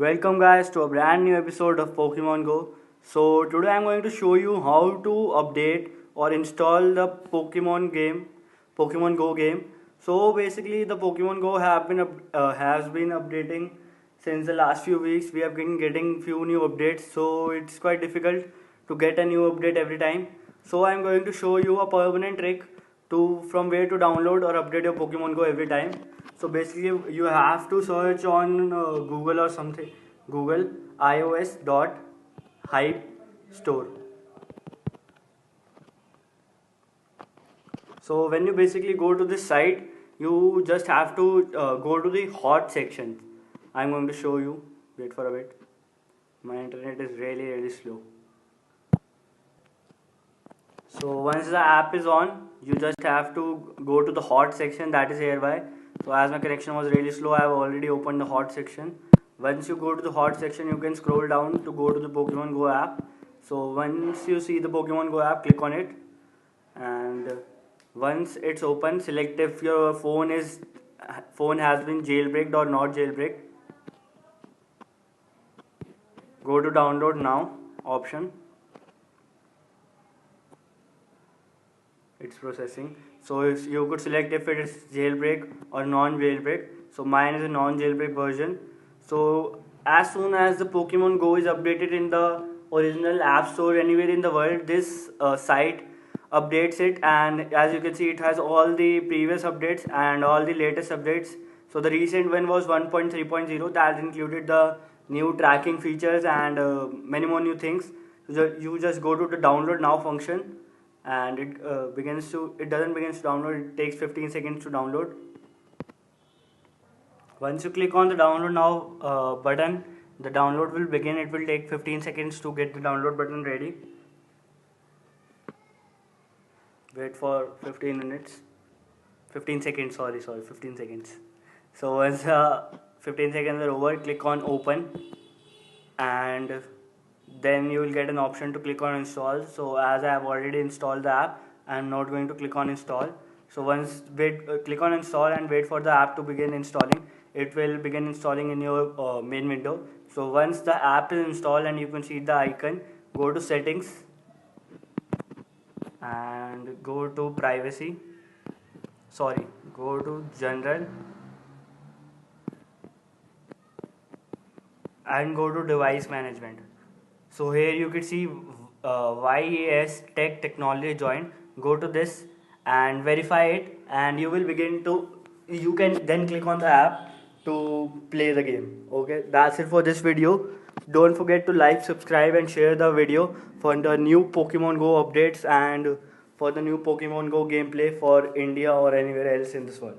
Welcome guys to a brand new episode of Pokemon Go. So today I'm going to show you how to update or install the Pokemon Go game. So basically the Pokemon Go has been updating since the last few weeks. We have been getting few new updates, so it's quite difficult to get a new update every time. So I'm going to show you a permanent trick to from where to download or update your Pokemon Go every time. So basically you have to search on Google or something, Google iOS dot hype store. So when you basically go to this site, you just have to go to the hot section. I'm going to show you. Wait for a bit. My internet is really slow. So once the app is on, you just have to go to the hot section that is hereby. So as my connection was really slow, I have already opened the hot section. Once you go to the hot section, you can scroll down to go to the Pokemon Go app. So once you see the Pokemon Go app, click on it, and once it's open, select if your phone has been jailbreaked or not jailbreaked. Go to download now option. It's processing. So if you could select if it is jailbreak or non-jailbreak. So mine is a non-jailbreak version. So as soon as the Pokemon Go is updated in the original app store anywhere in the world, this site updates it, and as you can see, it has all the previous updates and all the latest updates. So the recent one was 1.3.0 that included the new tracking features and many more new things. So you just go to the download now function, and it doesn't begin to download. It takes 15 seconds to download. Once you click on the download now button, the download will begin. It will take 15 seconds to get the download button ready. Wait for 15 minutes. 15 seconds, sorry, 15 seconds. So once 15 seconds are over, click on open, and then you will get an option to click on install. So as I have already installed the app, I am not going to click on install. So once click on install and wait for the app to begin installing. It will begin installing in your main window. So once the app is installed and you can see the icon, go to settings and go to privacy. Go to general and go to device management. So here you can see YES Tech Technology Join. Go to this and verify it, and you can then click on the app to play the game. Okay, that's it for this video. Don't forget to like, subscribe, and share the video for the new Pokemon Go updates and for the new Pokemon Go gameplay for India or anywhere else in this world.